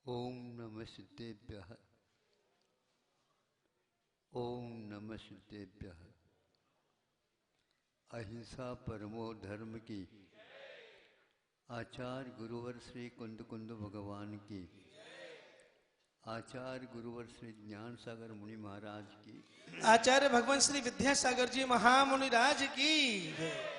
ओम नमः सिद्धेभ्यः। ओम नमः सिद्धेभ्यः। अहिंसा परमो धर्म की। आचार्य गुरुवर श्री कुंद कुंद भगवान की। आचार्य गुरुवर श्री ज्ञान सागर मुनि महाराज की। आचार्य भगवान श्री विद्यासागर जी महामुनि राज की।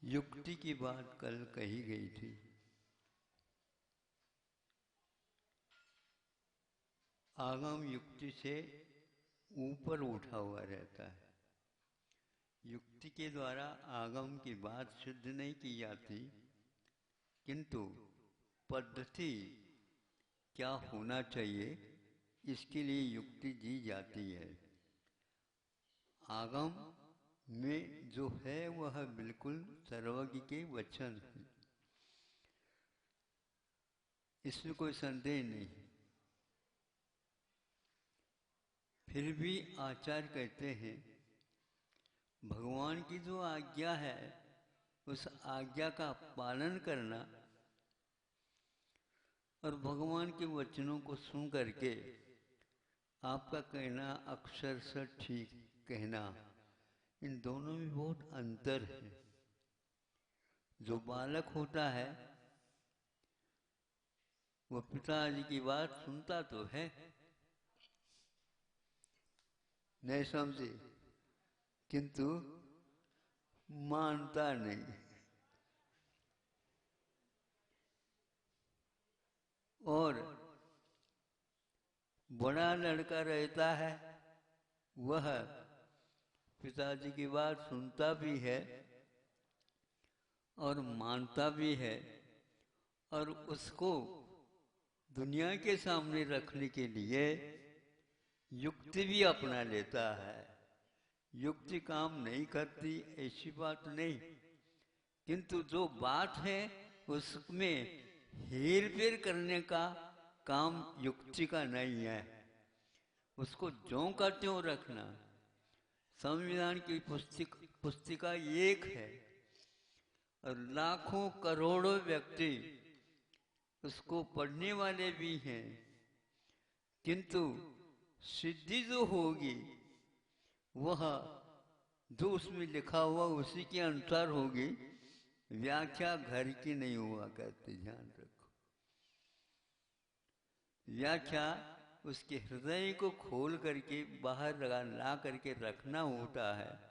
युक्ति की बात कल कही गई थी। आगम युक्ति से ऊपर उठा हुआ रहता है। युक्ति के द्वारा आगम की बात सिद्ध नहीं की जाती, किंतु पद्धति क्या होना चाहिए इसके लिए युक्ति दी जाती है। आगम में जो है वह बिल्कुल सर्वज्ञ के वचन है, इसमें कोई संदेह नहीं। फिर भी आचार्य कहते हैं भगवान की जो आज्ञा है उस आज्ञा का पालन करना और भगवान के वचनों को सुन करके आपका कहना अक्षरशः ठीक कहना, इन दोनों में बहुत अंतर है। जो बालक होता है वह पिताजी की बात सुनता तो है, नहीं समझे, किंतु मानता नहीं। और बड़ा लड़का रहता है वह पिताजी की बात सुनता भी है और मानता भी है, और उसको दुनिया के सामने रखने के लिए युक्ति भी अपना लेता है। युक्ति काम नहीं करती ऐसी बात नहीं, किंतु जो बात है उसमें हेर फेर करने का काम युक्ति का नहीं है। उसको ज्यों का त्यों रखना। संविधान की पुस्तिका एक है और लाखों करोड़ों व्यक्ति उसको पढ़ने वाले भी हैं, किंतु सिद्धि जो होगी वह जो उसमें लिखा हुआ उसी के अनुसार होगी। व्याख्या घर की नहीं हुआ करती, ध्यान रखो। व्याख्या उसके हृदय को खोल करके बाहर ला करके रखना होता है।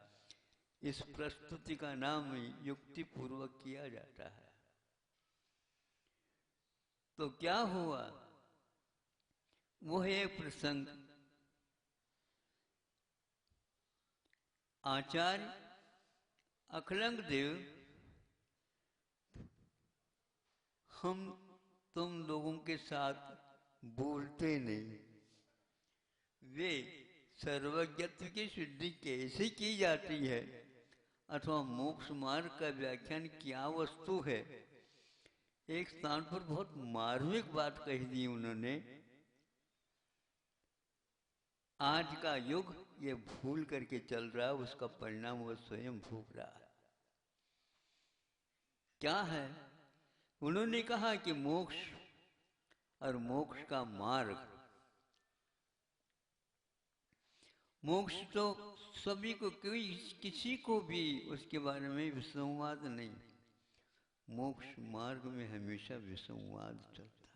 इस प्रस्तुति का नाम युक्ति पूर्वक किया जाता है। तो क्या हुआ, वह एक प्रसंग आचार्य अखिलंग देव हम तुम लोगों के साथ बोलते नहीं। वे सर्वज्ञत्व की सिद्धि कैसे की जाती है अथवा मोक्ष मार्ग का व्याख्यान क्या वस्तु है, एक स्थान पर बहुत मार्मिक बात कही दी उन्होंने। आज का युग ये भूल करके चल रहा है, उसका परिणाम वह स्वयं भोग रहा है। क्या है, उन्होंने कहा कि मोक्ष और मोक्ष का मार्ग। मोक्ष तो सभी को, कोई किसी को भी उसके बारे में विसंवाद नहीं। मोक्ष मार्ग में हमेशा विसंवाद चलता है।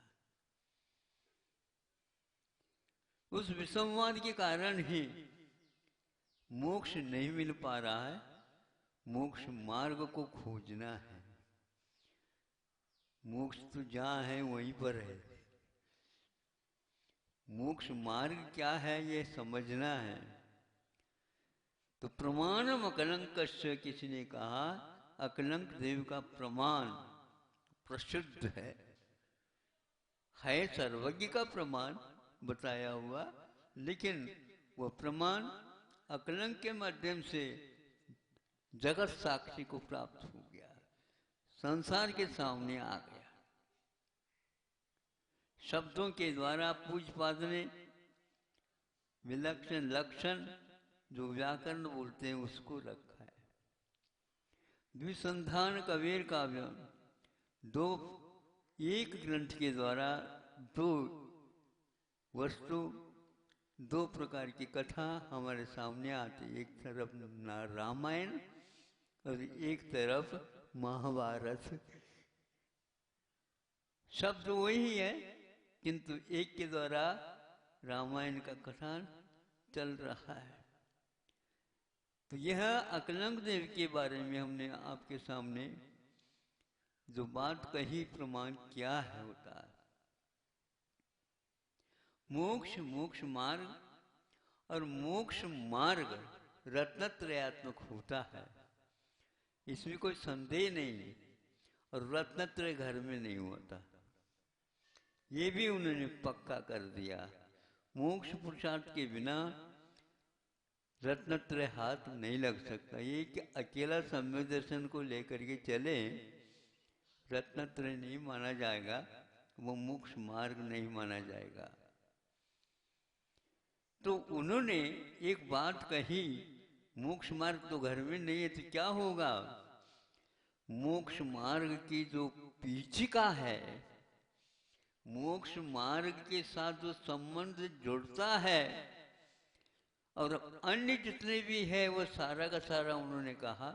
उस विसंवाद के कारण ही मोक्ष नहीं मिल पा रहा है। मोक्ष मार्ग को खोजना है। मोक्ष तो जहां है वहीं पर है। मोक्ष मार्ग क्या है ये समझना है। तो प्रमाणम अकलंकस्य, किसी ने कहा अकलंक देव का प्रमाण प्रसिद्ध है सर्वज्ञ का प्रमाण बताया हुआ, लेकिन वह प्रमाण अकलंक के माध्यम से जगत साक्षी को प्राप्त हो गया, संसार के सामने आ गया। शब्दों के द्वारा पूज्यपाद ने विलक्षण लक्षण जो व्याकरण बोलते हैं उसको रखा है। द्विसंधान कबीर काव्य, दो एक ग्रंथ के द्वारा दो वस्तु, दो प्रकार की कथा हमारे सामने आती। एक तरफ रामायण और एक तरफ महाभारत। शब्द वही है किंतु एक के द्वारा रामायण का कथन चल रहा है। तो यह अकलंक देव के बारे में हमने आपके सामने जो बात कही प्रमाण क्या है होता है। मोक्ष, मोक्ष मार्ग और मोक्ष मार्ग रत्नत्रयात्मक होता है, इसमें कोई संदेह नहीं है। और रत्नत्रय घर में नहीं होता, ये भी उन्होंने पक्का कर दिया। मोक्ष पुरुषार्थ के बिना रत्नत्रय हाथ नहीं लग सकता। ये कि अकेला सम्यक दर्शन को लेकर के चले, रत्नत्रय नहीं माना जाएगा, वो मोक्ष मार्ग नहीं माना जाएगा। तो उन्होंने एक बात कही, मोक्ष मार्ग तो घर में नहीं है तो क्या होगा। मोक्ष मार्ग की जो पीछिका है, मोक्ष मार्ग के साथ जो संबंध जुड़ता है और अन्य जितने भी है वो सारा का सारा उन्होंने कहा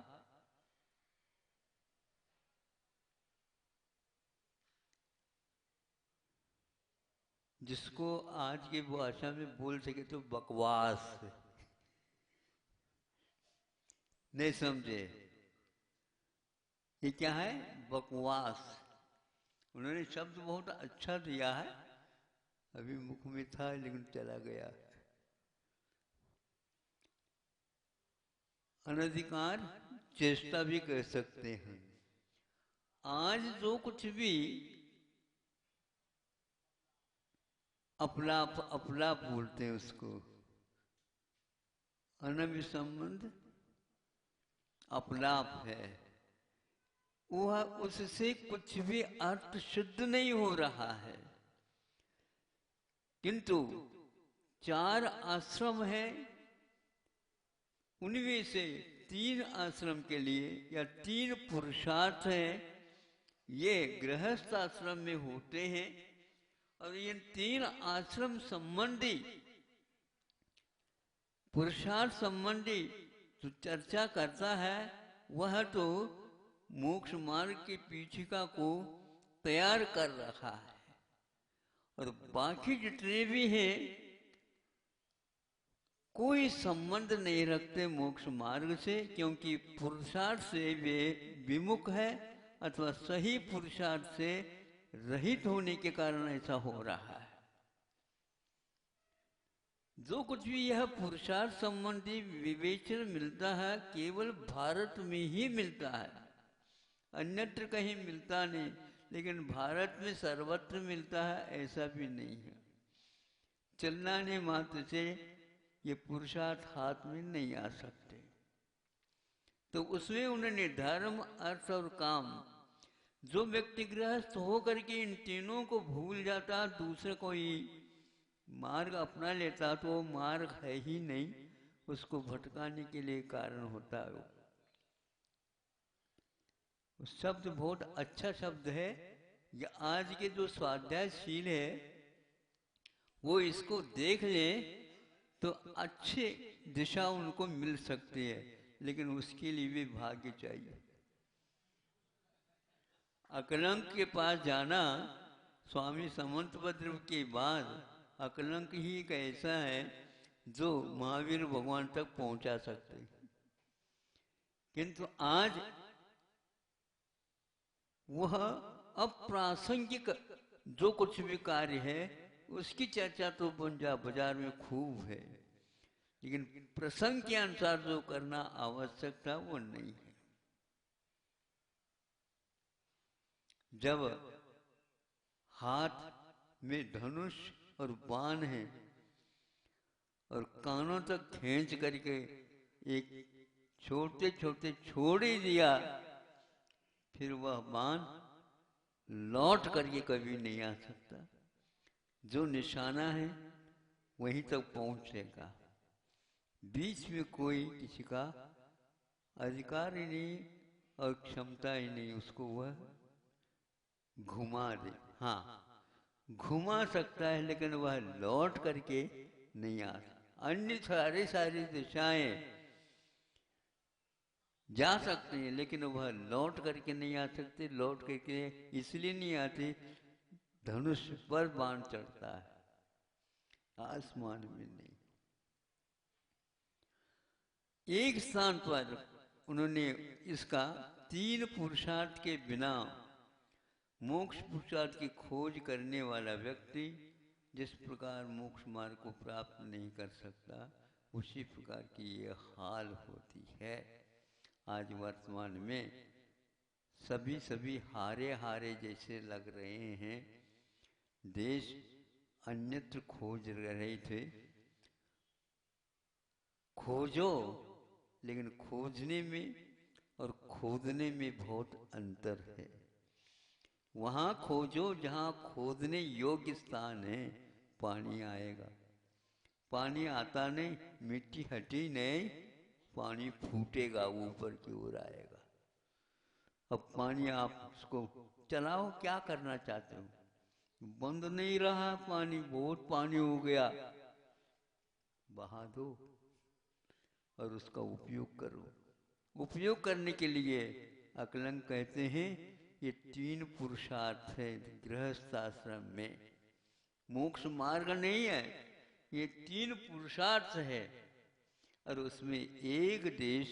जिसको आज की भाषा में बोल सके तो बकवास। नहीं समझे, ये क्या है, बकवास। उन्होंने शब्द बहुत अच्छा दिया है, अभी मुख में था लेकिन चला गया। अनधिकार चेष्टा भी कर सकते हैं। आज जो कुछ भी अपलाप अपलाप बोलते हैं उसको, अनभि संबंध अपलाप है, वह उससे कुछ भी अर्थ शुद्ध नहीं हो रहा है। किंतु 4 आश्रम है, उनमें से 3 आश्रम के लिए या 3 पुरुषार्थ हैं, ये गृहस्थ आश्रम में होते हैं। और इन 3 आश्रम संबंधी पुरुषार्थ संबंधी जो चर्चा करता है वह तो मोक्ष मार्ग की पीछिका को तैयार कर रखा है। और बाकी जितने भी हैं कोई संबंध नहीं रखते मोक्ष मार्ग से, क्योंकि पुरुषार्थ से वे विमुख है अथवा सही पुरुषार्थ से रहित होने के कारण ऐसा हो रहा है। जो कुछ भी यह पुरुषार्थ संबंधी विवेचन मिलता है केवल भारत में ही मिलता है, अन्यत्र कहीं मिलता नहीं। लेकिन भारत में सर्वत्र मिलता है ऐसा भी नहीं है। चलने मात्र से ये पुरुषार्थ हाथ में नहीं आ सकते। तो उसमें उन्होंने धर्म, अर्थ और काम, जो व्यक्ति गृहस्थ होकर के इन तीनों को भूल जाता, दूसरे कोई मार्ग अपना लेता, तो वो मार्ग है ही नहीं, उसको भटकाने के लिए कारण होता है। शब्द बहुत अच्छा शब्द है। ये आज के जो स्वाध्यायशील है वो इसको देख ले तो अच्छी दिशा उनको मिल सकती है, लेकिन उसके लिए भी भाग्य चाहिए। अकलंक के पास जाना, स्वामी समंतभद्र के बाद अकलंक ही एक ऐसा है जो महावीर भगवान तक पहुंचा सकते। किंतु आज वह अप्रासंगिक जो कुछ भी कार्य है उसकी चर्चा तो बाजार में खूब है, लेकिन प्रसंग के अनुसार जो करना आवश्यक था वो नहीं है। जब हाथ में धनुष और बाण है और कानों तक खींच करके एक छोटे छोटे छोड़ ही दिया, फिर वह बाण लौट करके कभी नहीं आ सकता। जो निशाना है वहीं तक पहुंचेगा, बीच में कोई किसी का अधिकार ही नहीं और क्षमता ही नहीं उसको वह घुमा दे। हाँ, घुमा सकता है लेकिन वह लौट करके नहीं आ सकता। अन्य सारी दिशाएं जा सकते हैं लेकिन वह लौट करके नहीं आ सकते। लौट करके इसलिए नहीं आते, धनुष पर बाण चढ़ता है, आसमान में नहीं। एक स्थान पर उन्होंने इसका 3 पुरुषार्थ के बिना मोक्ष पुरुषार्थ की खोज करने वाला व्यक्ति जिस प्रकार मोक्ष मार्ग को प्राप्त नहीं कर सकता, उसी प्रकार की ये हाल होती है। आज वर्तमान में सभी हारे हारे जैसे लग रहे हैं। देश अन्यत्र खोज रहे थे, खोजो, लेकिन खोजने में और खोदने में बहुत अंतर है। वहां खोजो जहां खोदने योग्य स्थान है, पानी आएगा। पानी आता नहीं, मिट्टी हटी नहीं, पानी फूटेगा, ऊपर की ओर आएगा। अब पानी आप उसको चलाओ, क्या करना चाहते हो? बंद नहीं रहा पानी, बहुत पानी हो गया, बहा दो और उसका उपयोग करो। उपयोग करने के लिए अकलंग कहते हैं ये 3 पुरुषार्थ है गृहस्थ आश्रम में। मोक्ष मार्ग नहीं है, ये 3 पुरुषार्थ है। और उसमें एक देश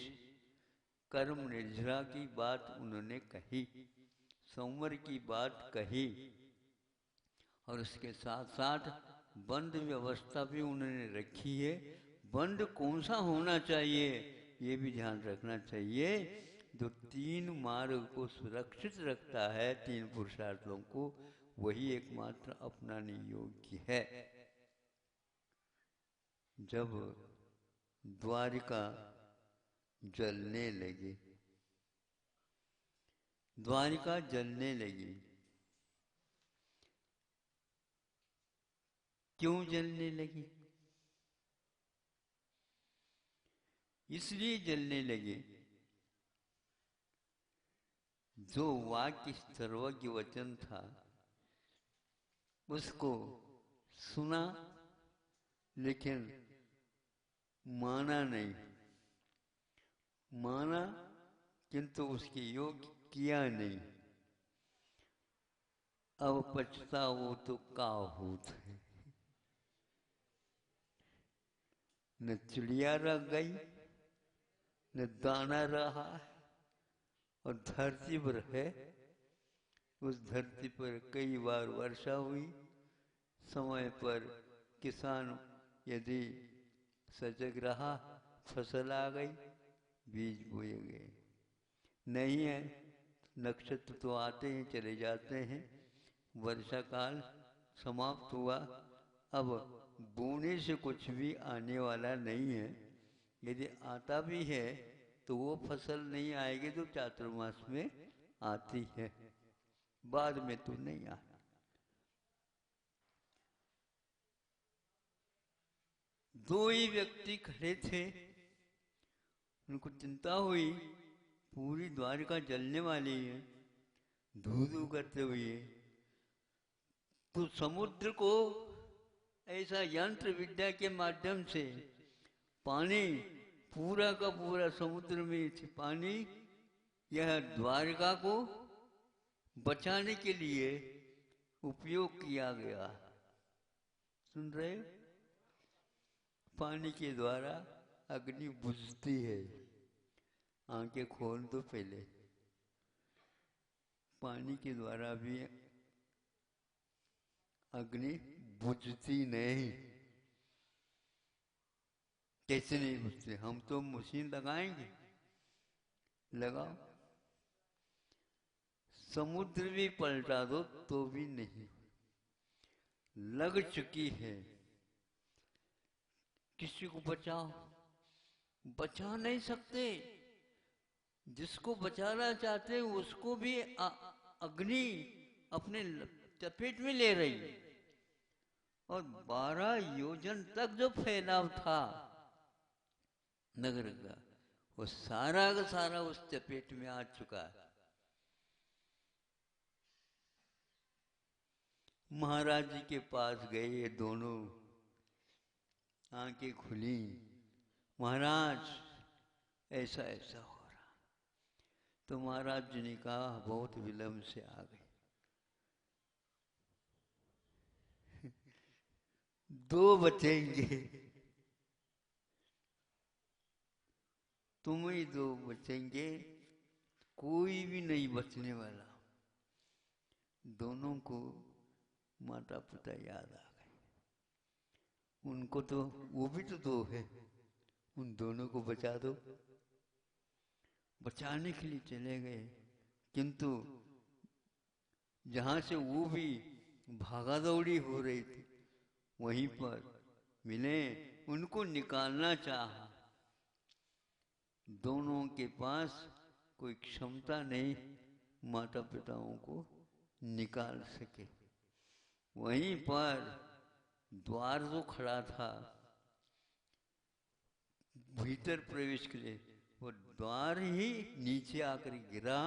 कर्म निर्जरा की बात उन्होंने कही, संवर की बात कही, और उसके साथ साथ बंद व्यवस्था भी उन्होंने रखी है। बंद कौन सा होना चाहिए ये भी ध्यान रखना चाहिए। जो 3 मार्ग को सुरक्षित रखता है, 3 पुरुषार्थों को, वही एकमात्र अपनाने योग्य है। जब द्वारिका जलने लगी, द्वारिका जलने लगी, क्यों जलने लगी? इसलिए जलने लगी, जो वाक्य सर्वज्ञ वचन था उसको सुना लेकिन माना नहीं, माना किंतु उसके योग्य किया नहीं। अब पछताओ तो काहूत है। न चिड़िया रह गई, न दाना रहा, और धरती पर है। उस धरती पर कई बार वर्षा हुई, समय पर किसान यदि सजग रहा, फसल आ गई, बीज बोए गए। नहीं है, नक्षत्र तो आते हैं चले जाते हैं, वर्षा काल समाप्त हुआ, अब बोने से कुछ भी आने वाला नहीं है। यदि आता भी है तो वो फसल नहीं आएगी जो चातुर्मास में आती है, बाद में तो नहीं आती। दो ही व्यक्ति खड़े थे, उनको चिंता हुई, पूरी द्वारिका जलने वाली है, धू धू करते हुए। तो समुद्र को ऐसा यंत्र विद्या के माध्यम से पानी पूरा का पूरा समुद्र में पानी, यह द्वारिका को बचाने के लिए उपयोग किया गया। सुन रहे? पानी के द्वारा अग्नि बुझती है। आंखें खोल दो पहले, पानी के द्वारा भी अग्नि बुझती नहीं। कैसे नहीं बुझते? हम तो मशीन लगाएंगे, लगाओ। समुद्र भी पलटा दो तो भी नहीं, लग चुकी है। किसी को बचाओ, बचा नहीं सकते। जिसको बचाना चाहते उसको भी अग्नि अपने चपेट में ले रही है। और 12 योजन तक जो फैलाव था नगर का, वो सारा का सारा उस चपेट में आ चुका है। महाराज जी के पास गए ये दोनों, आंखें खुली, महाराज ऐसा ऐसा हो रहा। तो महाराज जी ने कहा बहुत विलंब से आ गए। 2 बचेंगे, तुम ही 2 बचेंगे, कोई भी नहीं बचने वाला। दोनों को माता पिता याद आ गए। उनको तो वो भी तो 2 है, उन दोनों को बचा दो। बचाने के लिए चले गए, किंतु जहां से वो भी भागा दौड़ी हो रही थी वहीं पर मिले, उनको निकालना चाहा। दोनों के पास कोई क्षमता नहीं माता पिताओं को निकाल सके। वहीं पर द्वार जो खड़ा था भीतर प्रवेश के लिए, वो द्वार ही नीचे आकर गिरा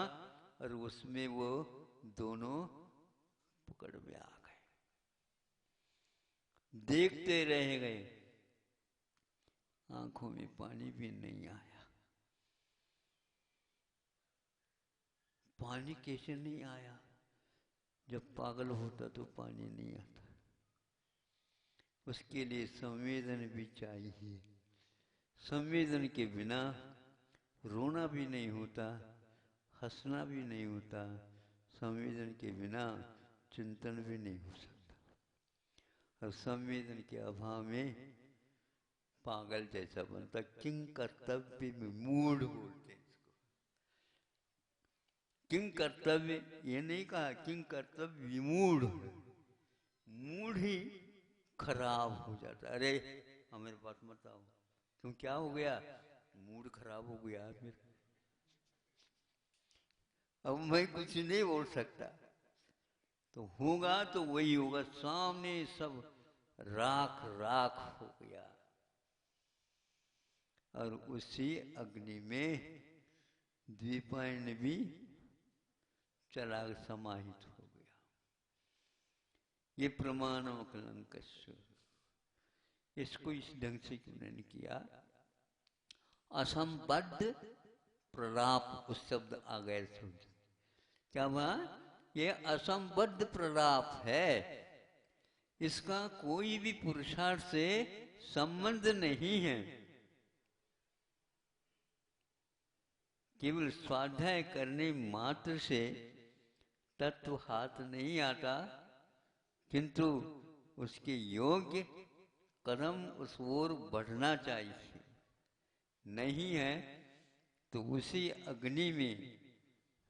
और उसमें वो दोनों पकड़ में आ गए। देखते रह गए, आंखों में पानी भी नहीं आया। पानी कैसे नहीं आया? जब पागल होता तो पानी नहीं आता। उसके लिए संवेदन भी चाहिए। संवेदन के बिना रोना भी नहीं होता, हंसना भी नहीं होता। संवेदन के बिना चिंतन भी नहीं हो सकता। और संवेदन के अभाव में पागल जैसा बनता। किंग कर्तव्य में मूढ़ बोलते हैं इसको। किंग कर्तव्य ये नहीं कहा, किंग कर्तव्य विमूढ़। मूढ़ ही खराब हो जाता। अरे हमारे बात मत आओ, तुम क्या हो गया? मूड खराब हो गया मेरा, अब मैं कुछ नहीं बोल सकता। तो होगा तो वही होगा, सामने सब राख राख हो गया। और उसी अग्नि में द्विपायन भी चला समाहित हो गया। ये प्रमाण कलंक। इसको इस ढंग से क्यों नहीं किया? असंबद्ध प्रलाप, उस शब्द आ गए शब्द क्या हुआ? ये असंबद्ध प्रलाप है, इसका कोई भी पुरुषार्थ से संबंध नहीं है। केवल स्वाध्याय करने मात्र से तत्व हाथ नहीं आता, किंतु उसके योग्य कदम उस ओर बढ़ना चाहिए। नहीं है तो उसी अग्नि में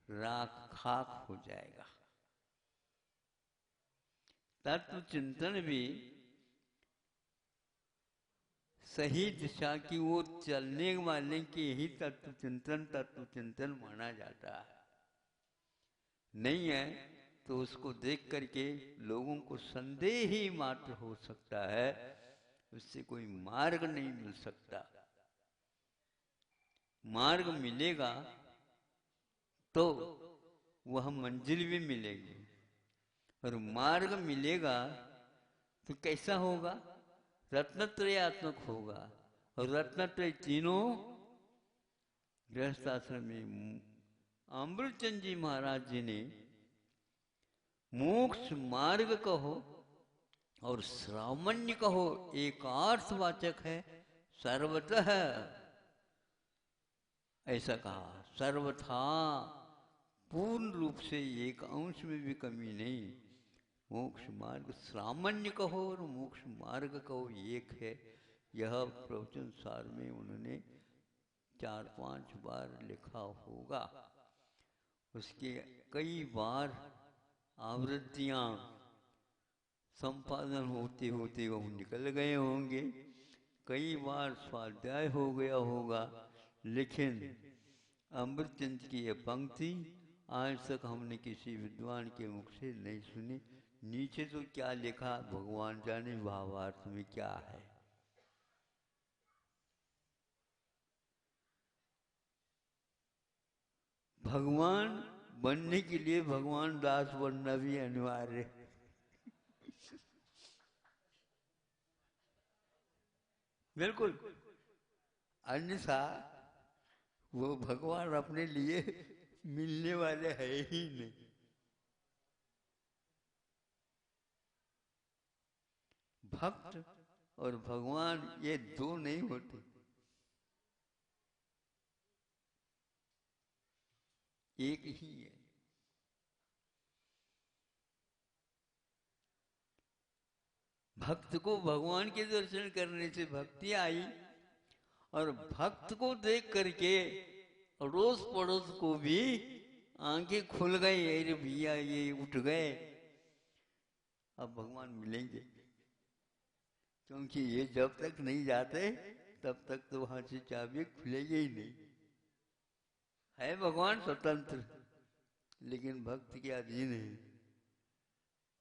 राख खाक हो जाएगा। तत्व चिंतन भी सही दिशा की ओर चलने वाले के ही तत्व चिंतन माना जाता है। नहीं है तो उसको देख करके लोगों को संदेह ही मात्र हो सकता है, उससे कोई मार्ग नहीं मिल सकता। मार्ग मिलेगा तो वह मंजिल भी मिलेगी, और मार्ग मिलेगा तो कैसा होगा? रत्नत्रयात्मक होगा। और रत्नत्रय तीनों गृहस्थाश्रम में अमृतचंद जी महाराज जी ने मोक्ष मार्ग कहो और श्रावण्य कहो, एक अर्थवाचक है, सर्वतः ऐसा कहा। सर्वथा पूर्ण रूप से एक अंश में भी कमी नहीं। मोक्ष मार्ग सामान्य कहो और मोक्ष मार्ग कहो एक है। यह प्रवचन सार में उन्होंने 4-5 बार लिखा होगा। उसके कई बार आवृत्तियां संपादन होते होते वो निकल गए होंगे, कई बार स्वाध्याय हो गया होगा, लेकिन अमृतचंद की यह पंक्ति आज तक हमने किसी विद्वान के मुख से नहीं सुनी। नीचे तो क्या लिखा भगवान जाने भावार्थ में क्या है। भगवान बनने के लिए भगवान दास बनना भी अनिवार्य है। बिल्कुल, अन्यथा वो भगवान अपने लिए मिलने वाले है ही नहीं। भक्त और भगवान ये दो नहीं होते, एक ही है। भक्त को भगवान के दर्शन करने से भक्ति आई, और भक्त को देख करके अड़ोस पड़ोस को भी आंखें खुल गई, अरे भैया ये उठ गए, अब भगवान मिलेंगे। क्योंकि ये जब तक नहीं जाते तब तक तो वहां से चाबी खुलेगी ही नहीं। है भगवान स्वतंत्र, लेकिन भक्त के अधीन है,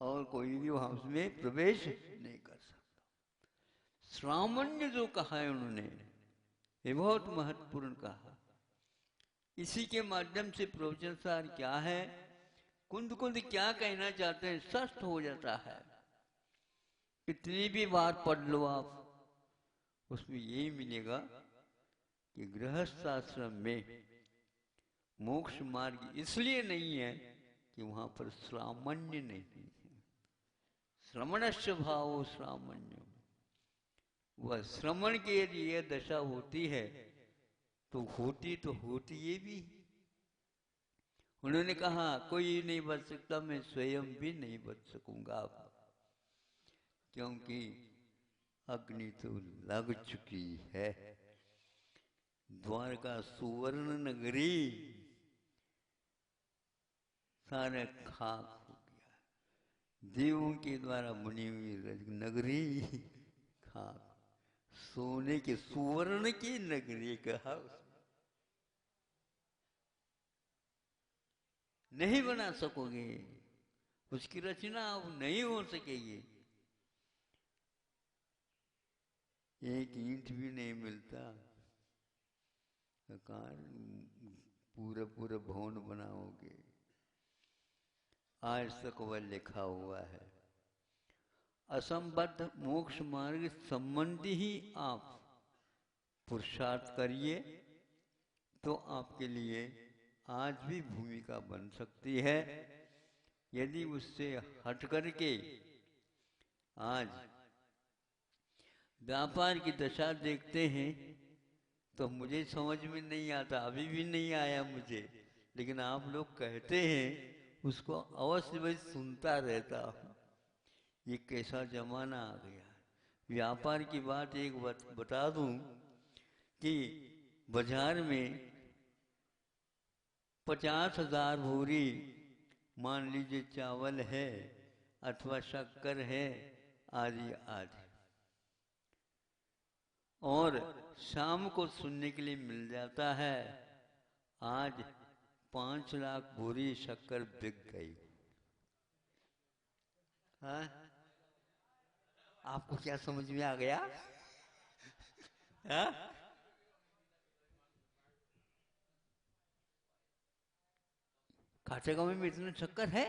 और कोई भी वहां उसमें प्रवेश नहीं कर सकता। श्रामण्य जो कहा है उन्होंने, ये बहुत महत्वपूर्ण कहा। इसी के माध्यम से प्रवचन सार क्या है, कुंद कुंद क्या कहना चाहते हैं स्पष्ट हो जाता है। कितनी भी बार पढ़ लो आप, उसमें यही मिलेगा कि गृहस्थ आश्रम में मोक्ष मार्ग इसलिए नहीं है कि वहां पर श्रामण्य नहीं है। श्रमणस्य भावो श्रामण्य, वह श्रमण के लिए दशा होती है तो होती ये भी। उन्होंने कहा कोई नहीं बच सकता, मैं स्वयं भी नहीं बच सकूंगा, क्योंकि अग्नि तो लग चुकी है। द्वारका सुवर्ण नगरी सारे खाक हो गया, देवों के द्वारा बनी हुई नगरी खाक, सोने के सुवर्ण की नगरी कहा उसने। नहीं बना सकोगे, उसकी रचना अब नहीं हो सकेगी। एक ईंट भी नहीं मिलता, पूरा पूरा भवन बनाओगे। आज तक वह लिखा हुआ है, असंबद्ध मोक्ष मार्ग संबंधी ही आप पुरुषार्थ करिए तो आपके लिए आज भी भूमिका बन सकती है। यदि उससे हट करके आज व्यापार की दशा देखते हैं तो मुझे समझ में नहीं आता, अभी भी नहीं आया मुझे, लेकिन आप लोग कहते हैं उसको अवश्य मैं सुनता रहता हूँ। ये कैसा जमाना आ गया। व्यापार की बात एक बता दूं कि बाजार में 50,000 भूरी मान लीजिए चावल है अथवा शक्कर है आदि आदि, और शाम को सुनने के लिए मिल जाता है आज 5 लाख भूरी शक्कर बिक गई। हाँ? आपको क्या समझ में आ गया? हाँ? काटे गांव में इतना शक्कर है,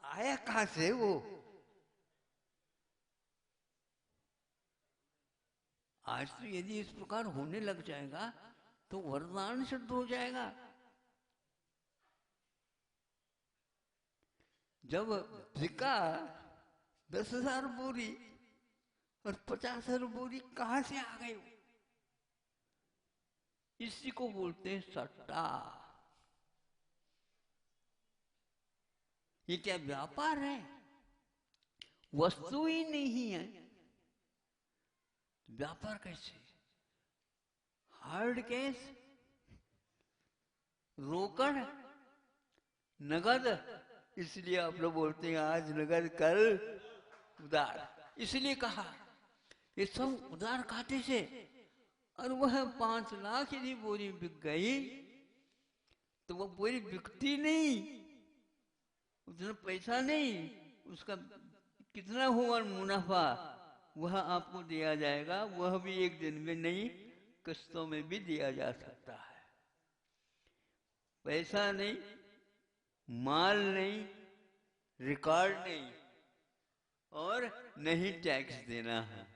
आया कहां से वो? आज तो यदि इस प्रकार होने लग जाएगा तो वरदान सिद्ध हो जाएगा। जब बिका 10,000 बोरी और 50,000 बोरी कहां से आ गई? इसी को बोलते हैं सट्टा। ये क्या व्यापार है? वस्तु ही नहीं है, व्यापार कैसे? हार्ड कैश, रोकड़, नगद। इसलिए आप लोग बोलते हैं आज नगद कल उधार, इसलिए कहा ये सब उधार खाते से। और वह 5 लाख यदि बोरी बिक गई तो वह बोरी बिकती नहीं, उतना पैसा नहीं, उसका कितना हुआ मुनाफा वह आपको दिया जाएगा, वह भी एक दिन में नहीं, किस्तों में भी दिया जा सकता है। पैसा नहीं, माल नहीं, रिकॉर्ड नहीं, और नहीं टैक्स देना है।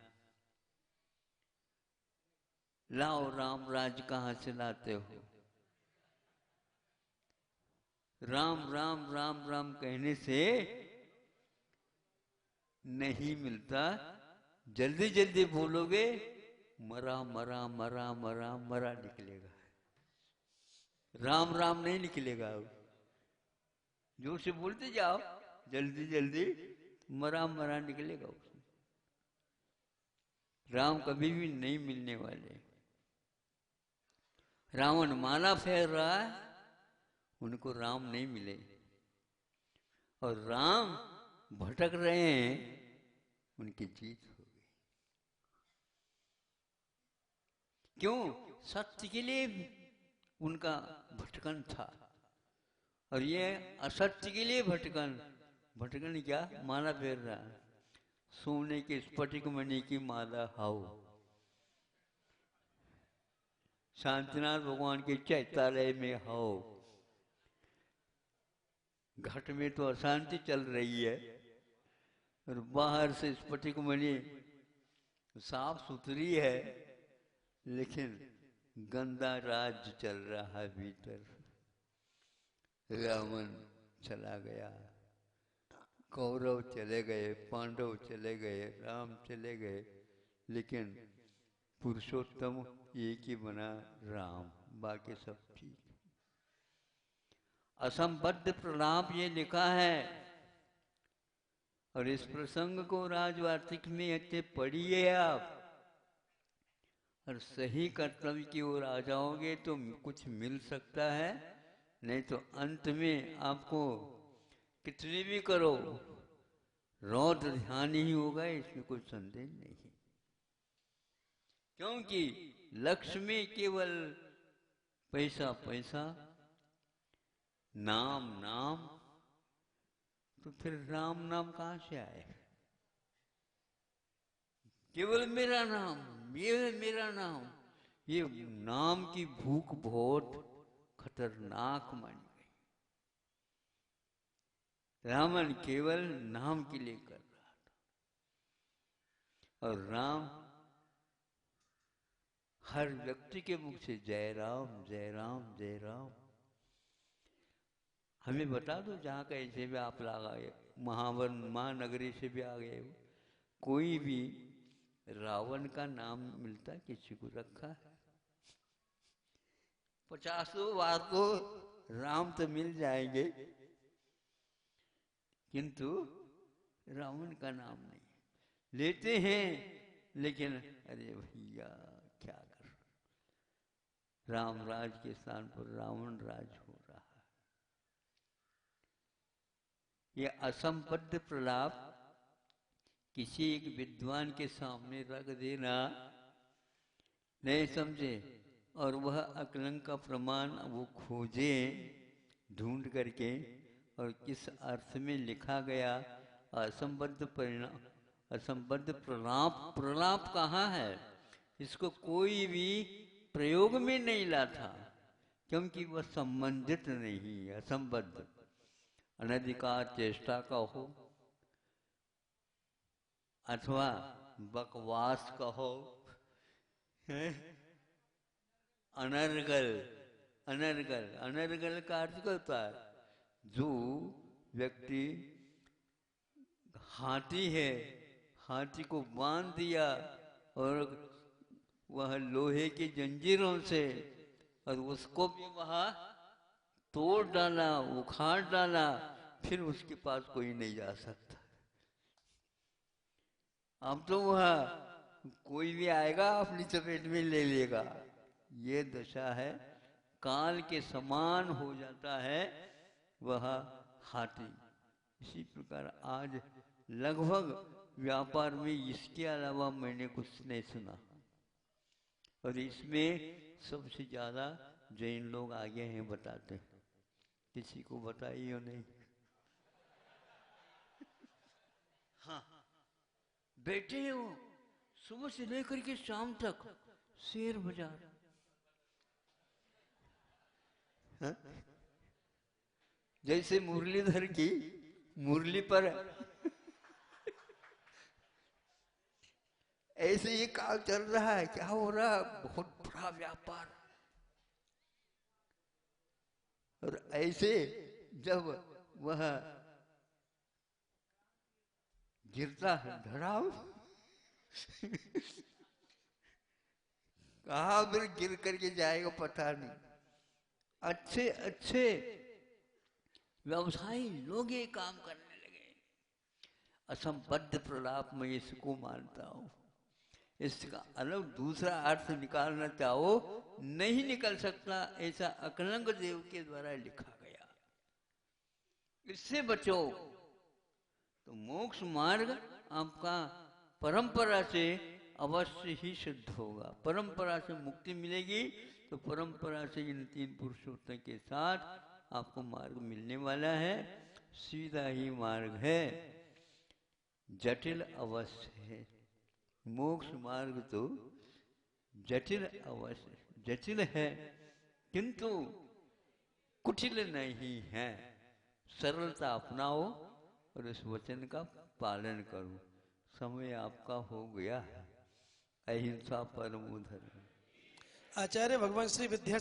लाओ राम राज कहां से लाते हो? राम राम राम राम कहने से नहीं मिलता। जल्दी जल्दी बोलोगे, मरा मरा मरा मरा मरा निकलेगा, राम राम नहीं निकलेगा। जोर से बोलते जाओ, जल्दी जल्दी मरा मरा निकलेगा उसमें। राम कभी भी नहीं मिलने वाले। रावण माला फेर रहा है, उनको राम नहीं मिले, और राम भटक रहे हैं, उनकी जीत हो गई। क्यों? सत्य के लिए उनका भटकन था, और ये असत्य के लिए भटकन। भटकन क्या? माला फेर रहा है, सोने के स्फटिक मणि की माला हाउ। शांतिनाथ भगवान के चैतालय में हो, घट में तो अशांति चल रही है, और बाहर से स्फटिक मणि साफ सुथरी है, लेकिन गंदा राज चल रहा है भीतर। रावण चला गया, कौरव चले गए, पांडव चले गए, राम चले गए, लेकिन पुरुषोत्तम एक ही बना, राम। बाकी सब ठीक। असंबद्ध प्रलाप ये लिखा है, और इस प्रसंग को राजवार्तिक में अच्छे पढ़िए आप, और सही कर्तव्य की ओर आ जाओगे तो कुछ मिल सकता है, नहीं तो अंत में आपको कितनी भी करो, रौद्र ध्यान ही होगा, इसमें कोई संदेह नहीं। क्योंकि लक्ष्य में केवल पैसा पैसा, नाम नाम, तो फिर राम नाम कहां से आए? केवल मेरा नाम, ये मेरा नाम, ये नाम की भूख बहुत खतरनाक मानी गई। रावण केवल नाम के लिए कर रहा था, और राम हर व्यक्ति के मुख से जय राम जय राम जय राम। हमें बता दो, जहाँ कहीं भी आप लगा गए, महावर महानगरी से भी आ गए हो, कोई भी रावण का नाम मिलता किसी को रखा है? 50 बार तो राम तो मिल जाएंगे, किंतु रावण का नाम नहीं लेते हैं। लेकिन अरे भैया क्या कर, राम राज के स्थान पर रावण राज हो रहा है। ये असंबद्ध प्रलाप किसी एक विद्वान के सामने रख देना, नहीं समझे, और वह अकलंक का प्रमाण वो खोजे ढूंढ करके, और किस अर्थ में लिखा गया, असंबद्ध परिणाम, असंबद्ध प्रलाप। प्रलाप कहाँ है? इसको कोई भी प्रयोग में नहीं लाता, क्योंकि वह संबंधित नहीं है, असंबद्ध। अनधिकार चेष्टा का हो, अथवा बकवास कहो, अनर्गल। अनर्गल, अनर्गल का अर्थ होता है जो व्यक्ति हाथी है, हाथी को बांध दिया और वह लोहे की जंजीरों से, और उसको भी वहां तोड़ डाला, उखाड़ डाला, फिर उसके पास कोई नहीं जा सकता। अब तो वह कोई भी आएगा अपनी चपेट में ले लेगा। ये दशा है, काल के समान हो जाता है वह हाथी। इसी प्रकार आज लगभग व्यापार में इसके अलावा मैंने कुछ नहीं सुना, और इसमें सबसे ज्यादा जैन लोग आगे हैं बताते हैं, किसी को बताइए नहीं। हाँ, बैठे हैं वो सुबह से लेकर के शाम तक शेयर बाजार। हाँ? जैसे मुरलीधर की मुरली पर ऐसे ये काम चल रहा है। क्या हो रहा है? बहुत बड़ा व्यापार। और ऐसे जब वह गिरता है धड़ाम, कहाँ फिर गिर करके जाएगा पता नहीं। अच्छे अच्छे व्यवसायी लोग ये काम करने लगे। असंबद्ध प्रलाप में इसको मानता हूं। इसका अलग दूसरा अर्थ निकालना चाहो नहीं निकल सकता, ऐसा अकलंग देव के द्वारा लिखा गया। इससे बचो तो मोक्ष मार्ग आपका परंपरा से अवश्य ही सिद्ध होगा। परंपरा से मुक्ति मिलेगी तो परंपरा से इन तीन पुरुषोत्तम के साथ आपको मार्ग मिलने वाला है। सीधा ही मार्ग है, जटिल अवश्य है। मोक्ष मार्ग तो जटिल अवश्य जटिल है, किंतु कुटिल नहीं है। सरलता अपनाओ और इस वचन का पालन करो। समय आपका हो गया है। अहिंसा परमो धर्म। आचार्य भगवान श्री विद्या